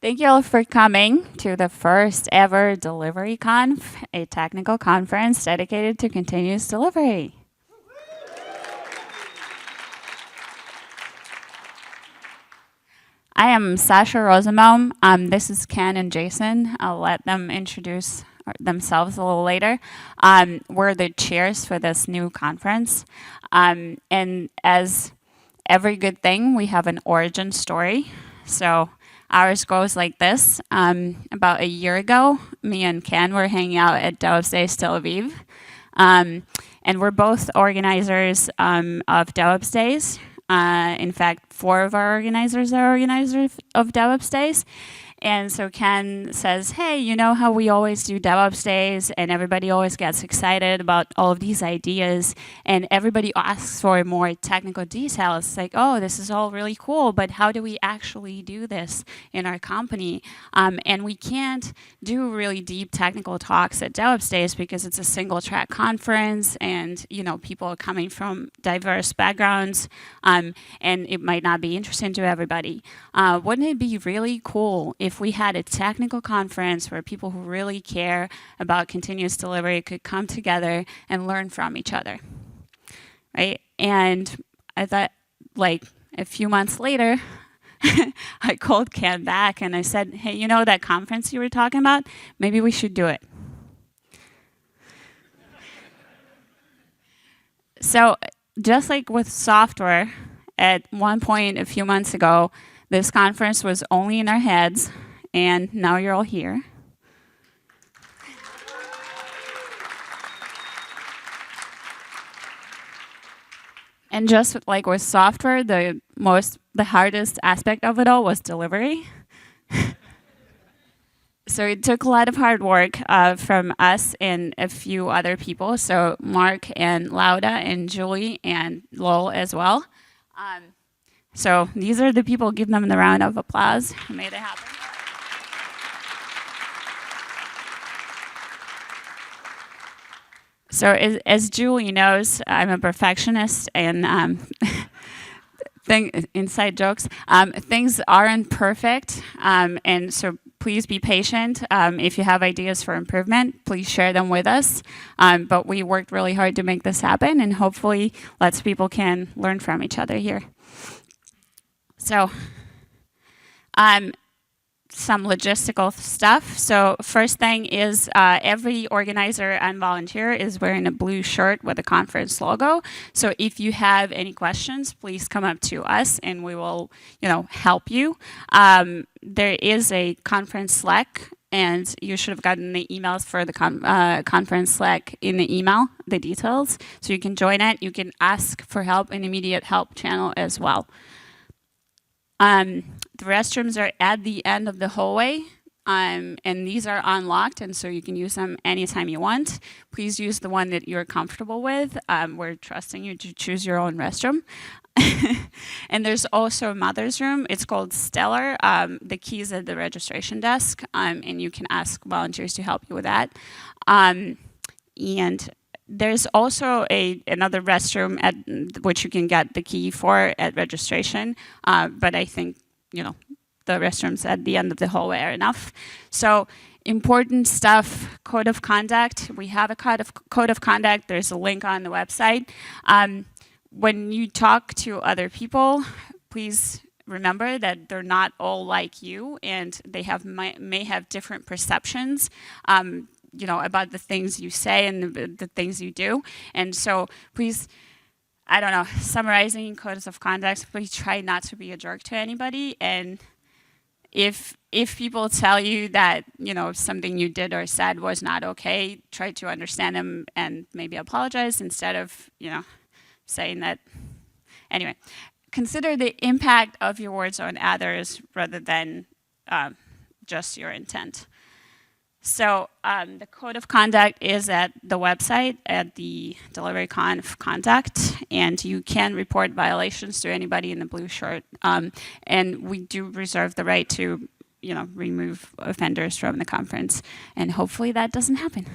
Thank you all for coming to the first ever DeliveryConf, a technical conference dedicated to continuous delivery. I am Sasha Rosenbaum. This is Ken and Jason. I'll let them introduce themselves a little later. We're the chairs for this new conference. And as every good thing, we have an origin story. So ours goes like this. About a year ago, me and Ken were hanging out at DevOps Days Tel Aviv. And we're both organizers of DevOps Days. In fact, 4 of our organizers are organizers of DevOps Days. And so Ken says, hey, you know how we always do DevOps Days and everybody always gets excited about all of these ideas and everybody asks for more technical details. It's like, oh, this is all really cool, but how do we actually do this in our company? And we can't do really deep technical talks at DevOps Days because it's a single track conference and, you know, people are coming from diverse backgrounds and it might not be interesting to everybody. Wouldn't it be really cool if we had a technical conference where people who really care about continuous delivery could come together and learn from each other, right? And I thought, like, a few months later, I called Ken back and I said, hey, you know that conference you were talking about? Maybe we should do it. So just like with software, at one point a few months ago, this conference was only in our heads, and now you're all here. And just like with software, the hardest aspect of it all was delivery. So it took a lot of hard work from us and a few other people. So Mark and Lauda and Julie and Lowell as well. So these are the people. Give them the round of applause who made it happen. So as Julie knows, I'm a perfectionist and inside jokes. Things aren't perfect, and so please be patient. If you have ideas for improvement, please share them with us. But we worked really hard to make this happen, and hopefully lots of people can learn from each other here. So some logistical stuff. So first thing is every organizer and volunteer is wearing a blue shirt with a conference logo. So if you have any questions, please come up to us and we will, help you. There is a conference Slack, and you should have gotten the emails for the conference Slack in the email, the details. So you can join it. You can ask for help in immediate help channel as well. The restrooms are at the end of the hallway, and these are unlocked, and so you can use them anytime you want. Please use the one that you're comfortable with. We're trusting you to choose your own restroom. And there's also a mother's room. It's called Stellar. The key's at the registration desk, and you can ask volunteers to help you with that. And there's also another restroom at which you can get the key for at registration, but I think the restrooms at the end of the hallway are enough. So important stuff, code of conduct. We have a code of conduct. There's a link on the website. When you talk to other people, please remember that they're not all like you, and they may have different perceptions about the things you say and the things you do. And so please, summarizing codes of conduct, please try not to be a jerk to anybody. And if people tell you that, something you did or said was not okay, try to understand them and maybe apologize instead of, saying that. Anyway, consider the impact of your words on others rather than just your intent. So the code of conduct is at the website at the DeliveryConf contact, and you can report violations to anybody in the blue shirt. And we do reserve the right to, remove offenders from the conference, and hopefully that doesn't happen.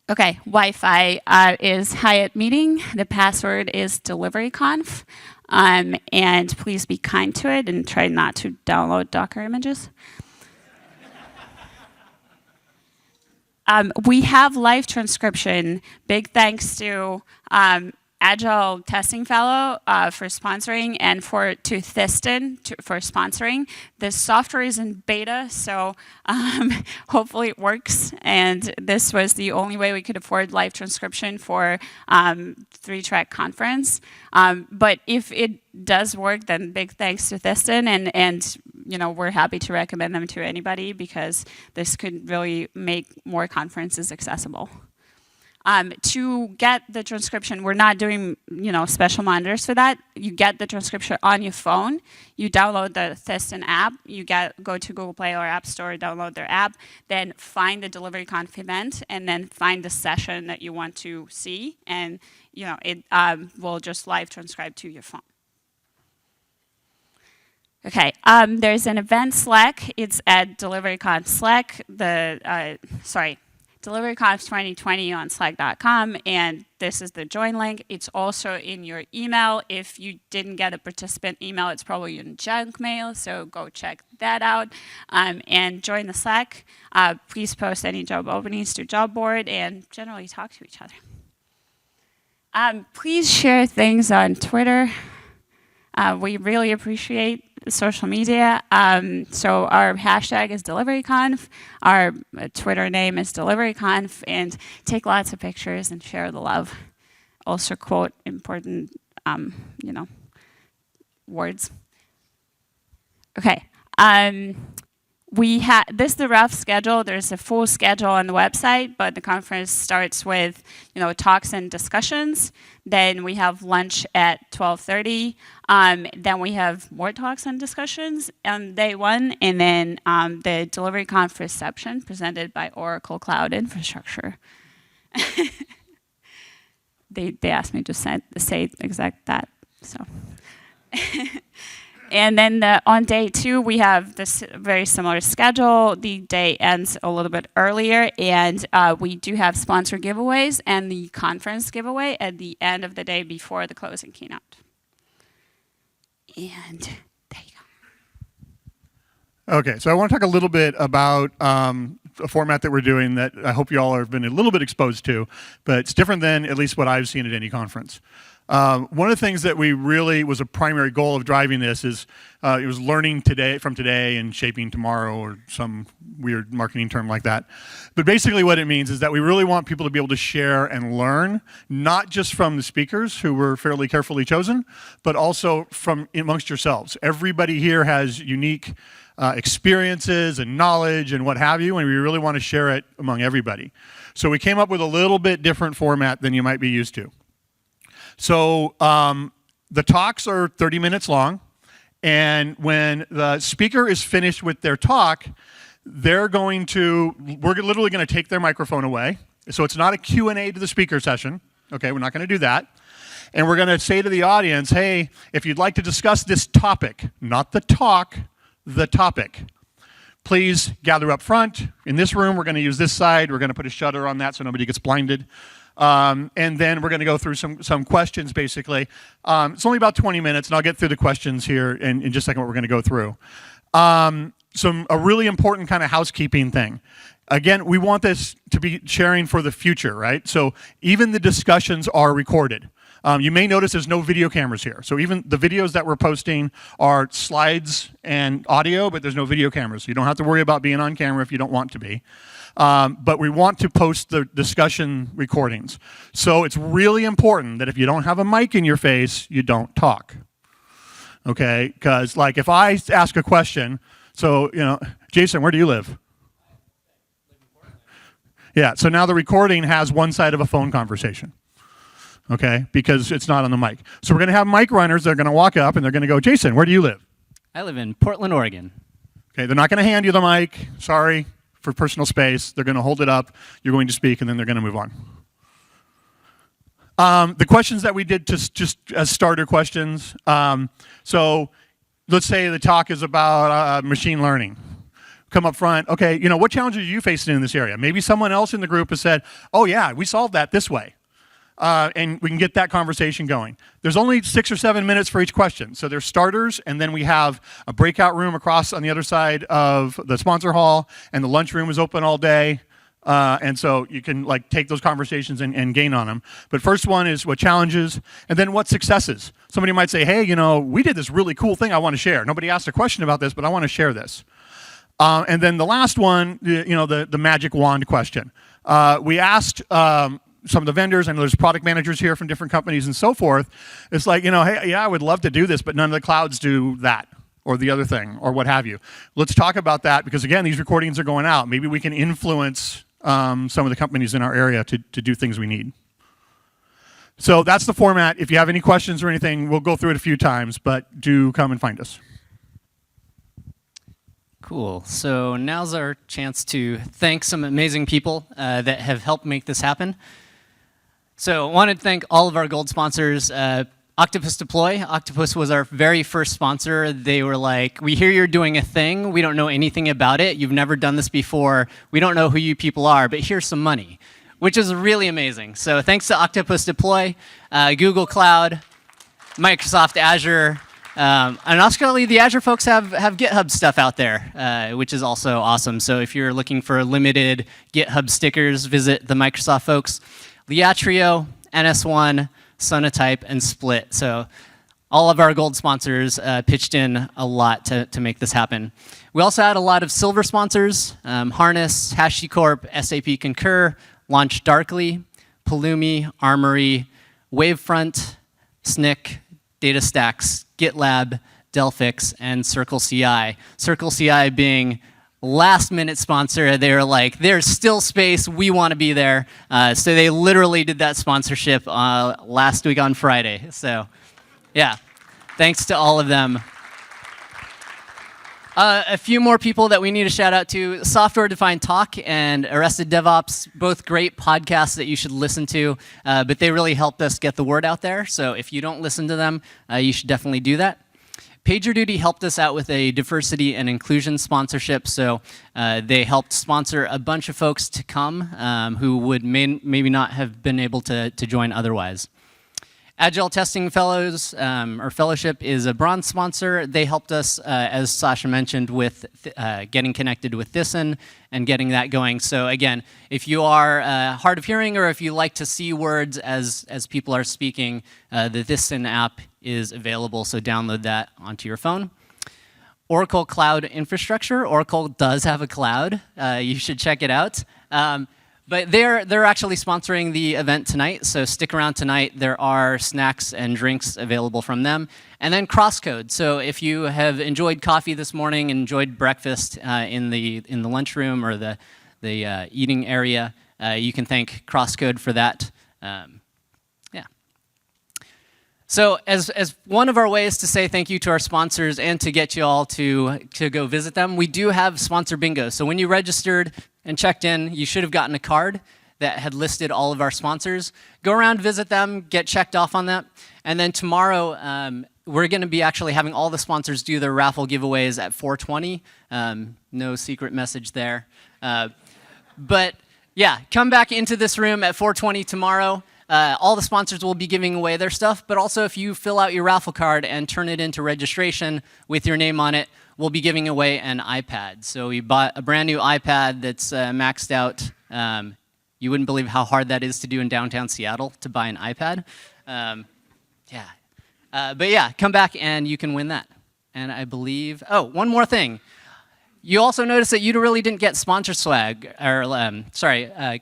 Okay, Wi-Fi is Hyatt meeting. The password is DeliveryConf. And please be kind to it and try not to download Docker images. We have live transcription. Big thanks to Agile Testing Fellow for sponsoring, and to Thiston for sponsoring. This software is in beta, so hopefully it works. And this was the only way we could afford live transcription for 3-track conference. But if it does work, then big thanks to Thiston, and we're happy to recommend them to anybody because this could really make more conferences accessible. To get the transcription, we're not doing special monitors for that. You get the transcription on your phone. You download the Thiston app. You go to Google Play or App Store, download their app, then find the DeliveryConf event, and then find the session that you want to see, and it will just live transcribe to your phone. Okay, there's an event Slack. It's at DeliveryConf Slack. DeliveryConf 2020 on Slack.com, and this is the join link. It's also in your email. If you didn't get a participant email, it's probably in junk mail, so go check that out. And join the Slack. Please post any job openings to job board and generally talk to each other. Please share things on Twitter. We really appreciate social media. So our hashtag is DeliveryConf. Our Twitter name is DeliveryConf. And take lots of pictures and share the love. Also quote important, words. Okay. This is the rough schedule. There's a full schedule on the website, but the conference starts with, talks and discussions. Then we have lunch at 12:30. Then we have more talks and discussions on day one, and then the DeliveryConf reception presented by Oracle Cloud Infrastructure. They asked me to say exact that, so. And then on day 2, we have this very similar schedule. The day ends a little bit earlier, and we do have sponsor giveaways and the conference giveaway at the end of the day before the closing keynote. And there you go. Okay, so I want to talk a little bit about a format that we're doing that I hope you all have been a little bit exposed to, but it's different than at least what I've seen at any conference. One of the things that we really was a primary goal of driving this is it was learning from today and shaping tomorrow, or some weird marketing term like that. But basically what it means is that we really want people to be able to share and learn, not just from the speakers who were fairly carefully chosen, but also from amongst yourselves. Everybody here has unique experiences and knowledge and what have you, and we really want to share it among everybody. So we came up with a little bit different format than you might be used to. So the talks are 30 minutes long, and when the speaker is finished with their talk, we're literally going to take their microphone away. So it's not a Q&A to the speaker session. Okay, we're not going to do that. And we're going to say to the audience, hey, if you'd like to discuss this topic, not the talk, the topic, please gather up front. In this room, we're going to use this side. We're going to put a shutter on that so nobody gets blinded. And then we're going to go through some questions, basically. It's only about 20 minutes, and I'll get through the questions here in just a second what we're going to go through. A really important kind of housekeeping thing. Again, we want this to be sharing for the future, right? So even the discussions are recorded. You may notice there's no video cameras here. So even the videos that we're posting are slides and audio, but there's no video cameras. So you don't have to worry about being on camera if you don't want to be. But we want to post the discussion recordings. So it's really important that if you don't have a mic in your face, you don't talk. Okay? Because like if I ask a question, so, Jason, where do you live? Yeah, so now the recording has one side of a phone conversation. Okay, because it's not on the mic. So we're going to have mic runners. They're going to walk up and they're going to go, Jason, where do you live? I live in Portland, Oregon. Okay, they're not going to hand you the mic. Sorry, for personal space. They're going to hold it up. You're going to speak, and then they're going to move on. The questions that we did just as starter questions. So let's say the talk is about machine learning. Come up front. Okay, what challenges are you facing in this area? Maybe someone else in the group has said, oh, yeah, we solved that this way. and we can get that conversation going. There's only 6 or 7 minutes for each question. So there's starters, and then we have a breakout room across on the other side of the sponsor hall, and the lunchroom is open all day. And so you can like take those conversations and gain on them. But first one is what challenges, and then what successes. Somebody might say, hey, we did this really cool thing I want to share. Nobody asked a question about this, but I want to share this. And then the last one, the magic wand question. We asked some of the vendors, I know there's product managers here from different companies and so forth. It's like, hey, yeah, I would love to do this, but none of the clouds do that or the other thing or what have you. Let's talk about that because, again, these recordings are going out. Maybe we can influence some of the companies in our area to do things we need. So that's the format. If you have any questions or anything, we'll go through it a few times, but do come and find us. Cool. So now's our chance to thank some amazing people that have helped make this happen. So I wanted to thank all of our gold sponsors. Octopus Deploy. Octopus was our very first sponsor. They were like, we hear you're doing a thing. We don't know anything about it. You've never done this before. We don't know who you people are, but here's some money, which is really amazing. So thanks to Octopus Deploy, Google Cloud, Microsoft Azure, and also the Azure folks have GitHub stuff out there, which is also awesome. So if you're looking for limited GitHub stickers, visit the Microsoft folks. Liatrio, NS1, Sonatype, and Split. So all of our gold sponsors pitched in a lot to make this happen. We also had a lot of silver sponsors, Harness, HashiCorp, SAP Concur, Launch Darkly, Pulumi, Armory, Wavefront, SNCC, DataStax, GitLab, Delphix, and CircleCI. CircleCI being last-minute sponsor. They were like, there's still space. We want to be there. So they literally did that sponsorship last week on Friday. So yeah, thanks to all of them. A few more people that we need to shout out to, Software Defined Talk and Arrested DevOps, both great podcasts that you should listen to, but they really helped us get the word out there. So if you don't listen to them, you should definitely do that. PagerDuty helped us out with a diversity and inclusion sponsorship. So they helped sponsor a bunch of folks to come who would maybe not have been able to join otherwise. Agile Testing Fellows, or Fellowship, is a bronze sponsor. They helped us, as Sasha mentioned, with getting connected with Thyssen and getting that going. So again, if you are hard of hearing or if you like to see words as people are speaking, the Thyssen app is available, so download that onto your phone. Oracle Cloud Infrastructure. Oracle does have a cloud. You should check it out. But they're actually sponsoring the event tonight, so stick around tonight. There are snacks and drinks available from them. And then Crosscode. So if you have enjoyed coffee this morning, enjoyed breakfast in the lunchroom or the eating area, you can thank Crosscode for that. So as one of our ways to say thank you to our sponsors and to get you all to go visit them, we do have sponsor bingo. So when you registered and checked in, you should have gotten a card that had listed all of our sponsors. Go around, visit them, get checked off on that. And then tomorrow, we're going to be actually having all the sponsors do their raffle giveaways at 4:20. No secret message there. But yeah, come back into this room at 4:20 tomorrow. All the sponsors will be giving away their stuff, but also if you fill out your raffle card and turn it into registration with your name on it, we'll be giving away an iPad. So we bought a brand new iPad that's maxed out. You wouldn't believe how hard that is to do in downtown Seattle, to buy an iPad. But yeah, come back and you can win that. And I believe, oh, one more thing. You also noticed that you really didn't get sponsor swag, or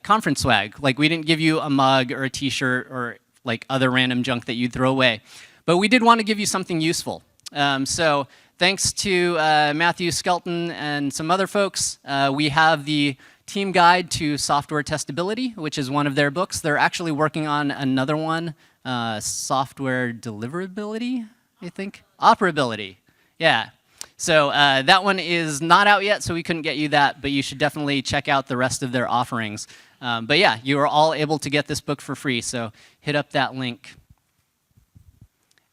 conference swag. Like we didn't give you a mug or a t-shirt or like other random junk that you'd throw away. But we did want to give you something useful. So thanks to Matthew Skelton and some other folks, we have the team guide to software testability, which is one of their books. They're actually working on another one, software deliverability, I think? Operability, yeah. So that one is not out yet, so we couldn't get you that, but you should definitely check out the rest of their offerings. But yeah, you are all able to get this book for free, so hit up that link.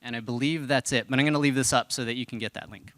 And I believe that's it, but I'm going to leave this up so that you can get that link.